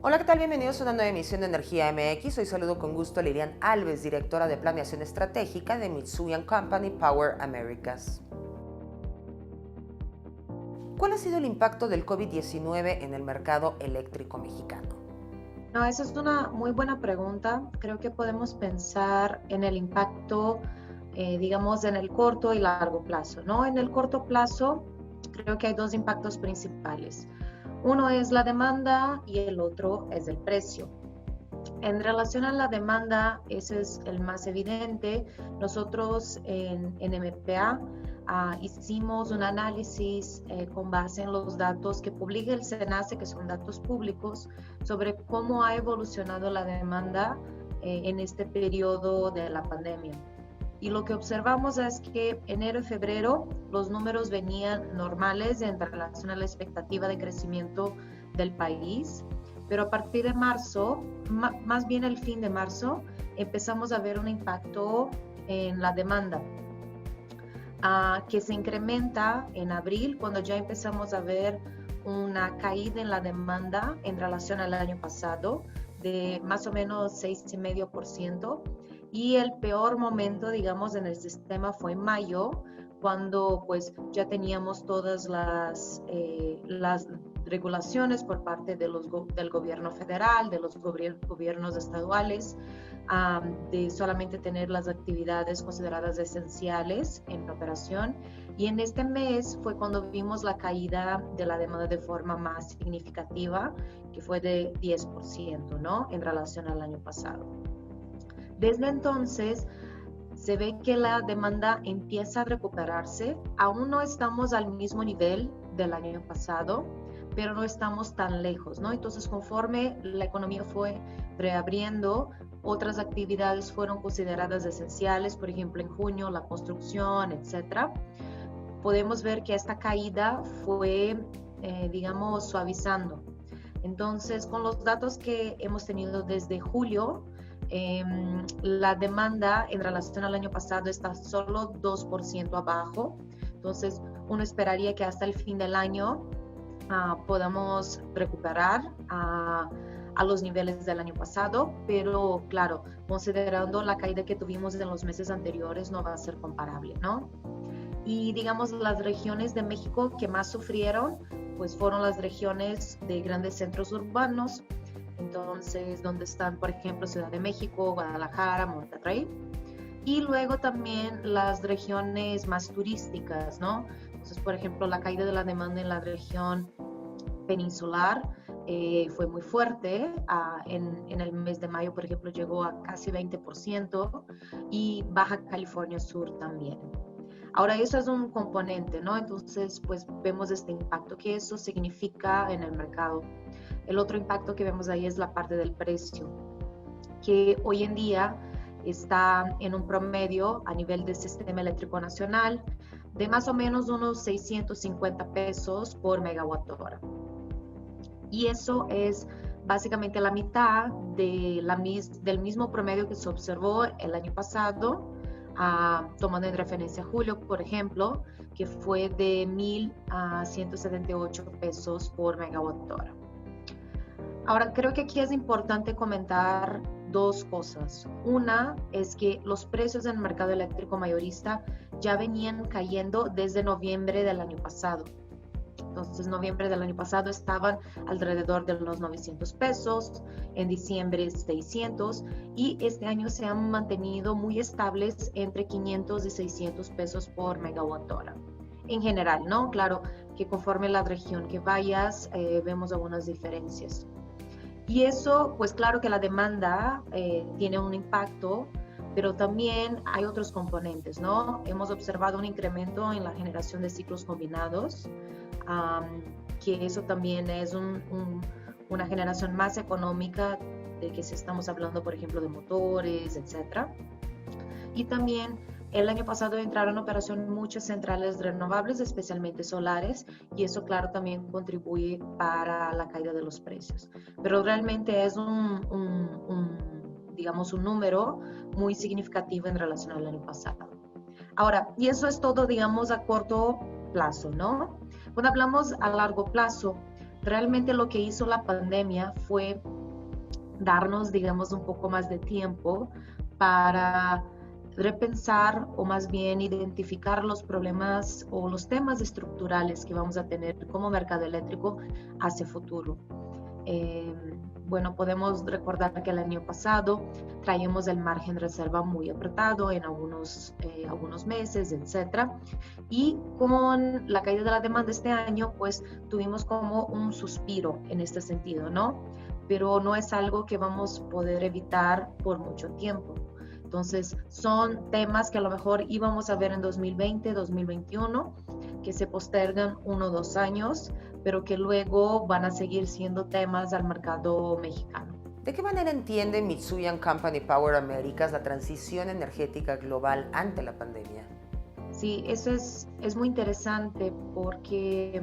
Hola, ¿qué tal? Bienvenidos a una nueva emisión de Energía MX. Hoy saludo con gusto a Lilian Alves, directora de Planeación Estratégica de Mitsui & Company Power Americas. ¿Cuál ha sido el impacto del COVID-19 en el mercado eléctrico mexicano? No, esa es una muy buena pregunta. Creo que podemos pensar en el impacto, digamos, en el corto y largo plazo, ¿no? En el corto plazo, creo que hay dos impactos principales. Uno es la demanda y el otro es el precio. En relación a la demanda, ese es el más evidente. Nosotros en MPA hicimos un análisis con base en los datos que publica el SENACE, que son datos públicos, sobre cómo ha evolucionado la demanda en este periodo de la pandemia. Y lo que observamos es que enero y febrero los números venían normales en relación a la expectativa de crecimiento del país, pero a partir de marzo, más bien el fin de marzo, empezamos a ver un impacto en la demanda, que se incrementa en abril, cuando ya empezamos a ver una caída en la demanda en relación al año pasado de más o menos 6,5%. Y el peor momento, digamos, en el sistema fue en mayo, cuando pues ya teníamos todas las regulaciones por parte del gobierno federal, de los gobiernos estaduales, de solamente tener las actividades consideradas esenciales en operación. Y en este mes fue cuando vimos la caída de la demanda de forma más significativa, que fue de 10%, ¿no? En relación al año pasado. Desde entonces, se ve que la demanda empieza a recuperarse. Aún no estamos al mismo nivel del año pasado, pero no estamos tan lejos, ¿no? Entonces, conforme la economía fue reabriendo, otras actividades fueron consideradas esenciales, por ejemplo, en junio, la construcción, etcétera. Podemos ver que esta caída fue, digamos, suavizando. Entonces, con los datos que hemos tenido desde julio, la demanda en relación al año pasado está solo 2% abajo. Entonces, uno esperaría que hasta el fin del año podamos recuperar a los niveles del año pasado, pero claro, considerando la caída que tuvimos en los meses anteriores, no va a ser comparable, ¿no? Y digamos, las regiones de México que más sufrieron, pues fueron las regiones de grandes centros urbanos. Entonces, donde están, por ejemplo, Ciudad de México, Guadalajara, Monterrey, y luego también las regiones más turísticas, ¿no? Entonces, por ejemplo, la caída de la demanda en la región peninsular fue muy fuerte. En el mes de mayo, por ejemplo, llegó a casi 20%, y Baja California Sur también. Ahora, eso es un componente, ¿no? Entonces, pues vemos este impacto que eso significa en el mercado. El otro impacto que vemos ahí es la parte del precio, que hoy en día está en un promedio a nivel del sistema eléctrico nacional de más o menos unos 650 pesos por megawatt hora. Y eso es básicamente la mitad del mismo promedio que se observó el año pasado, tomando en referencia a julio, por ejemplo, que fue de 1,178 pesos por megawatt hora. Ahora, creo que aquí es importante comentar dos cosas. Una es que los precios en el mercado eléctrico mayorista ya venían cayendo desde noviembre del año pasado. Entonces, noviembre del año pasado estaban alrededor de los 900 pesos, en diciembre 600, y este año se han mantenido muy estables entre 500 y 600 pesos por megawatt hora. En general, ¿no? Claro que conforme la región que vayas, vemos algunas diferencias. Y eso, pues claro que la demanda tiene un impacto, pero también hay otros componentes, ¿no? Hemos observado un incremento en la generación de ciclos combinados, que eso también es una generación más económica, de que si estamos hablando, por ejemplo, de motores, etcétera. Y también el año pasado entraron en operación muchas centrales renovables, especialmente solares, y eso, claro, también contribuye para la caída de los precios. Pero realmente es digamos, un número muy significativo en relación al año pasado. Ahora, y eso es todo, digamos, a corto plazo, ¿no? Cuando hablamos a largo plazo, realmente lo que hizo la pandemia fue darnos, digamos, un poco más de tiempo para repensar o más bien identificar los problemas o los temas estructurales que vamos a tener como mercado eléctrico hacia futuro. Eh, bueno, podemos recordar que el año pasado traíamos el margen de reserva muy apretado en algunos meses, etcétera. Y con la caída de la demanda este año, pues tuvimos como un suspiro en este sentido, ¿no? Pero no es algo que vamos a poder evitar por mucho tiempo. Entonces, son temas que a lo mejor íbamos a ver en 2020, 2021, que se postergan 1 o 2 años, pero que luego van a seguir siendo temas al mercado mexicano. ¿De qué manera entiende Mitsui & Company Power Americas la transición energética global ante la pandemia? Sí, eso es muy interesante porque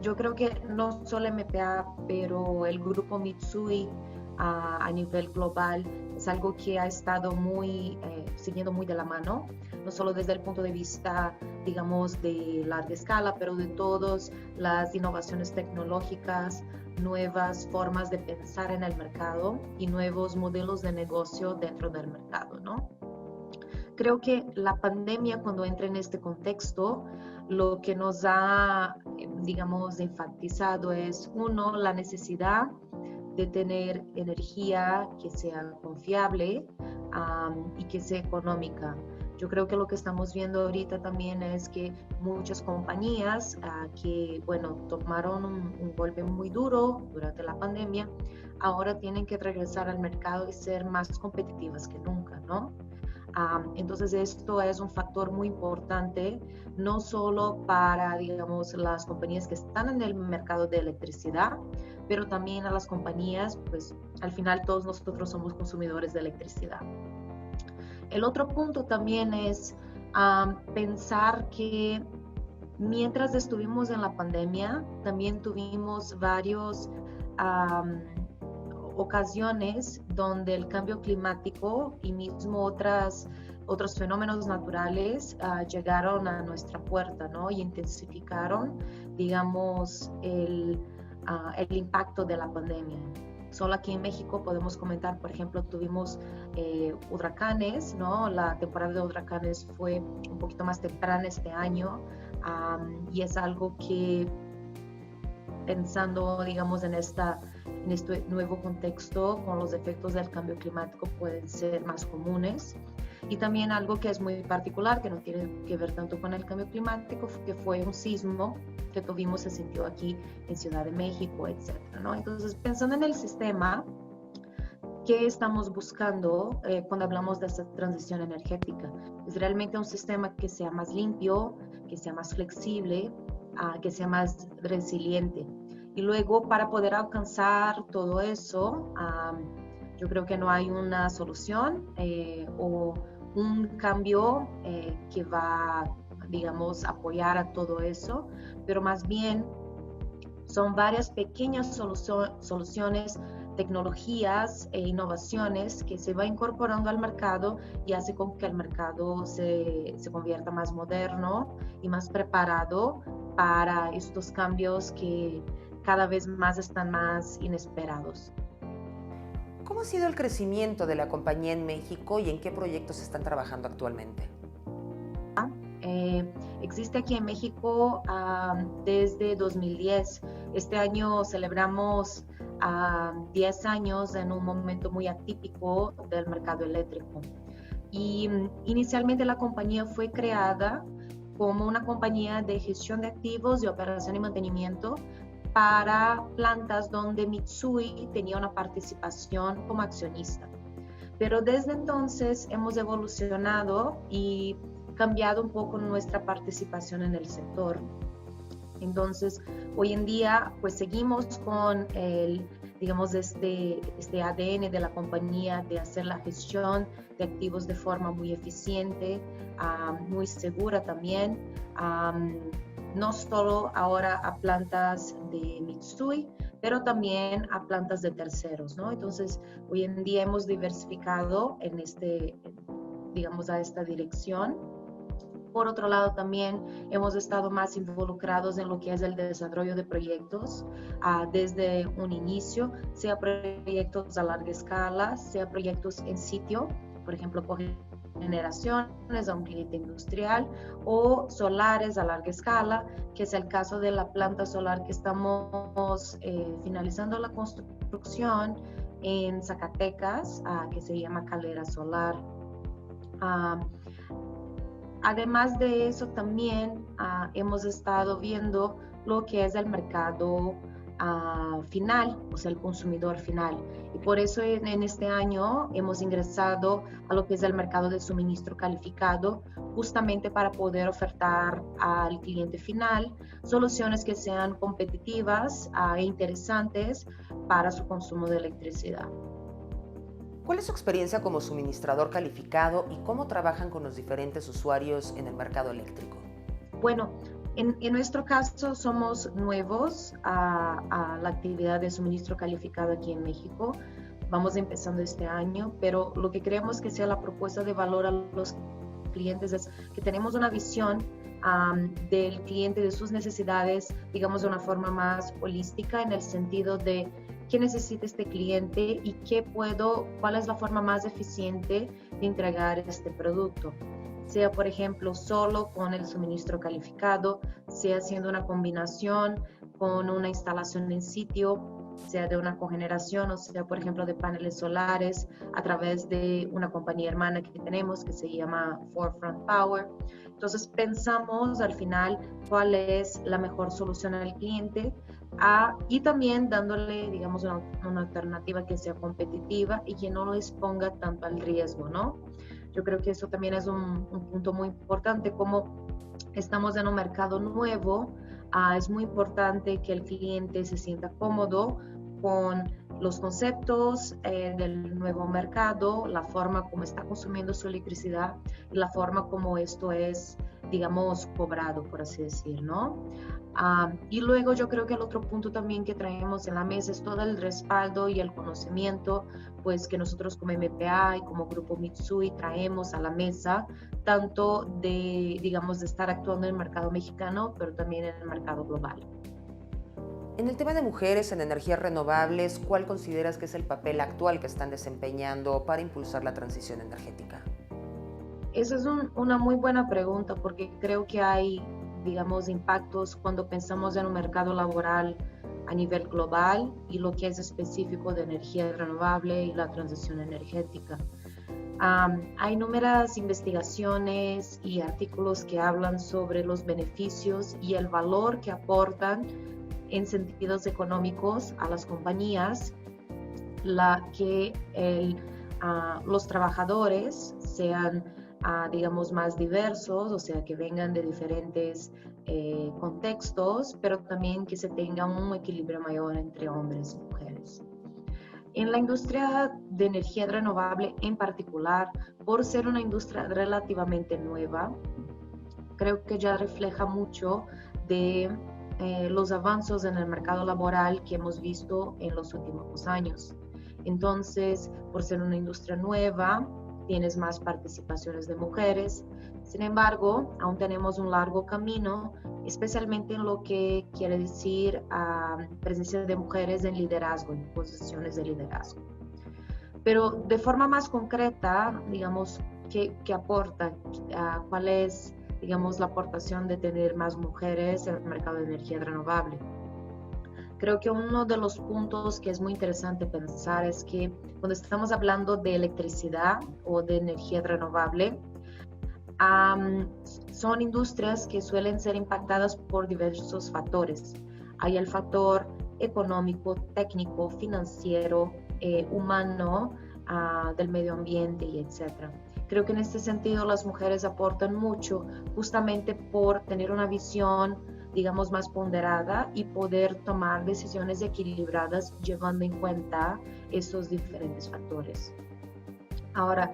yo creo que no solo MPA, pero el grupo Mitsui a nivel global es algo que ha estado siguiendo muy de la mano, no solo desde el punto de vista, digamos, de larga escala, pero de todas las innovaciones tecnológicas, nuevas formas de pensar en el mercado y nuevos modelos de negocio dentro del mercado, ¿no? Creo que la pandemia, cuando entra en este contexto, lo que nos ha, digamos, enfatizado es, uno, la necesidad de tener energía que sea confiable y que sea económica. Yo creo que lo que estamos viendo ahorita también es que muchas compañías que, bueno, tomaron un golpe muy duro durante la pandemia, ahora tienen que regresar al mercado y ser más competitivas que nunca, ¿no? Entonces esto es un factor muy importante, no solo para, digamos, las compañías que están en el mercado de electricidad, pero también a las compañías, pues al final todos nosotros somos consumidores de electricidad. El otro punto también es pensar que mientras estuvimos en la pandemia, también tuvimos varios ocasiones donde el cambio climático y mismo otros fenómenos naturales llegaron a nuestra puerta, ¿no? Y intensificaron, digamos, el impacto de la pandemia. Solo aquí en México podemos comentar, por ejemplo, tuvimos huracanes, ¿no? La temporada de huracanes fue un poquito más temprana este año y es algo que, pensando, digamos, en este nuevo contexto, con los efectos del cambio climático pueden ser más comunes. Y también algo que es muy particular, que no tiene que ver tanto con el cambio climático, que fue un sismo que tuvimos, se sintió aquí en Ciudad de México, etcétera, ¿no? Entonces, pensando en el sistema, ¿qué estamos buscando cuando hablamos de esta transición energética? Es realmente un sistema que sea más limpio, que sea más flexible, que sea más resiliente. Y luego, para poder alcanzar todo eso, yo creo que no hay una solución o un cambio que va, digamos, apoyar a todo eso, pero más bien son varias pequeñas soluciones, tecnologías e innovaciones que se va incorporando al mercado y hace con que el mercado se convierta más moderno y más preparado para estos cambios que cada vez más están más inesperados. ¿Cómo ha sido el crecimiento de la compañía en México y en qué proyectos están trabajando actualmente? Existe aquí en México desde 2010. Este año celebramos 10 años en un momento muy atípico del mercado eléctrico. Y inicialmente la compañía fue creada como una compañía de gestión de activos, de operación y mantenimiento para plantas donde Mitsui tenía una participación como accionista. Pero desde entonces hemos evolucionado y cambiado un poco nuestra participación en el sector. Entonces, hoy en día, pues seguimos con digamos, este ADN de la compañía de hacer la gestión de activos de forma muy eficiente, muy segura también, no solo ahora a plantas de Mitsui, pero también a plantas de terceros, ¿no? Entonces, hoy en día hemos diversificado digamos, a esta dirección. por otro lado, también hemos estado más involucrados en lo que es el desarrollo de proyectos desde un inicio, sea proyectos a larga escala, sea proyectos en sitio, por ejemplo, generaciones a un cliente industrial o solares a larga escala, que es el caso de la planta solar que estamos finalizando la construcción en Zacatecas, que se llama Caldera Solar. Además de eso, también hemos estado viendo lo que es el mercado final, o sea, el consumidor final. Y por eso en este año hemos ingresado a lo que es el mercado de suministro calificado, justamente para poder ofertar al cliente final soluciones que sean competitivas e interesantes para su consumo de electricidad. ¿Cuál es su experiencia como suministrador calificado y cómo trabajan con los diferentes usuarios en el mercado eléctrico? Bueno, en nuestro caso somos nuevos a la actividad de suministro calificado aquí en México. Vamos empezando este año, pero lo que creemos que sea la propuesta de valor a los clientes es que tenemos una visión del cliente, de sus necesidades, digamos de una forma más holística, en el sentido de qué necesita este cliente y cuál es la forma más eficiente de entregar este producto. Sea, por ejemplo, solo con el suministro calificado, sea haciendo una combinación con una instalación en sitio, sea de una cogeneración o sea, por ejemplo, de paneles solares a través de una compañía hermana que tenemos que se llama Forefront Power. Entonces, pensamos al final cuál es la mejor solución al cliente y también dándole, digamos, una alternativa que sea competitiva y que no lo exponga tanto al riesgo, ¿no? Yo creo que eso también es un punto muy importante. Como estamos en un mercado nuevo, es muy importante que el cliente se sienta cómodo con los conceptos del nuevo mercado, la forma como está consumiendo su electricidad y la forma como esto es, digamos, cobrado, por así decir, ¿no? Y luego yo creo que el otro punto también que traemos en la mesa es todo el respaldo y el conocimiento pues que nosotros como MPA y como Grupo Mitsui traemos a la mesa, tanto de, digamos, de estar actuando en el mercado mexicano, pero también en el mercado global. En el tema de mujeres en energías renovables, ¿cuál consideras que es el papel actual que están desempeñando para impulsar la transición energética? Esa es una muy buena pregunta porque creo que hay, digamos, impactos cuando pensamos en un mercado laboral a nivel global y lo que es específico de energía renovable y la transición energética. Hay numerosas investigaciones y artículos que hablan sobre los beneficios y el valor que aportan en sentidos económicos a las compañías, los trabajadores sean, digamos, más diversos, o sea, que vengan de diferentes contextos, pero también que se tenga un equilibrio mayor entre hombres y mujeres. En la industria de energía renovable en particular, por ser una industria relativamente nueva, creo que ya refleja mucho de los avances en el mercado laboral que hemos visto en los últimos años. Entonces, por ser una industria nueva, tienes más participaciones de mujeres. Sin embargo, aún tenemos un largo camino, especialmente en lo que quiere decir presencia de mujeres en liderazgo, en posiciones de liderazgo. Pero de forma más concreta, digamos, ¿qué aporta? ¿Cuál es, digamos, la aportación de tener más mujeres en el mercado de energía renovable? Creo que uno de los puntos que es muy interesante pensar es que cuando estamos hablando de electricidad o de energía renovable, son industrias que suelen ser impactadas por diversos factores. Hay el factor económico, técnico, financiero, humano, del medio ambiente y etcétera. Creo que en este sentido las mujeres aportan mucho justamente por tener una visión, digamos, más ponderada y poder tomar decisiones equilibradas llevando en cuenta esos diferentes factores. Ahora,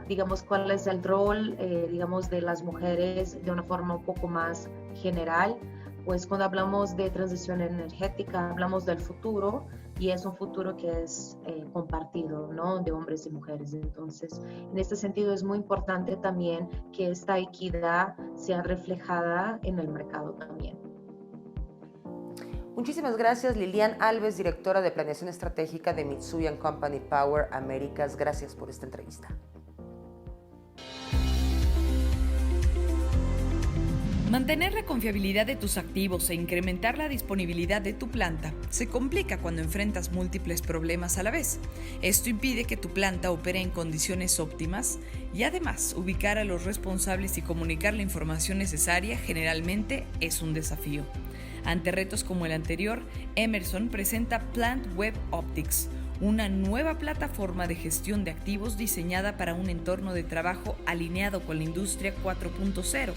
digamos, ¿cuál es el rol, digamos, de las mujeres de una forma un poco más general? Pues cuando hablamos de transición energética, hablamos del futuro y es un futuro que es compartido, ¿no? De hombres y mujeres. Entonces, en este sentido es muy importante también que esta equidad sea reflejada en el mercado también. Muchísimas gracias, Lilian Alves, directora de Planeación Estratégica de Mitsui & Company Power Americas. Gracias por esta entrevista. Mantener la confiabilidad de tus activos e incrementar la disponibilidad de tu planta se complica cuando enfrentas múltiples problemas a la vez. Esto impide que tu planta opere en condiciones óptimas y además ubicar a los responsables y comunicar la información necesaria generalmente es un desafío. Ante retos como el anterior, Emerson presenta Plant Web Optics, una nueva plataforma de gestión de activos diseñada para un entorno de trabajo alineado con la industria 4.0.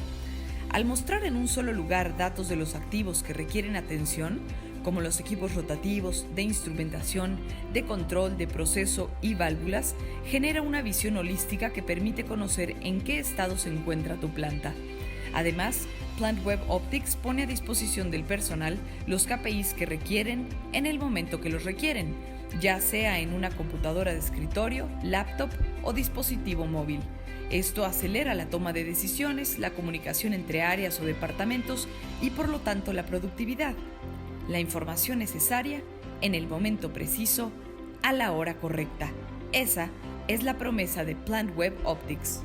Al mostrar en un solo lugar datos de los activos que requieren atención, como los equipos rotativos, de instrumentación, de control, de proceso y válvulas, genera una visión holística que permite conocer en qué estado se encuentra tu planta. Además, Plant Web Optics pone a disposición del personal los KPIs que requieren en el momento que los requieren, ya sea en una computadora de escritorio, laptop o dispositivo móvil. Esto acelera la toma de decisiones, la comunicación entre áreas o departamentos y por lo tanto la productividad. La información necesaria en el momento preciso, a la hora correcta. Esa es la promesa de Plant Web Optics.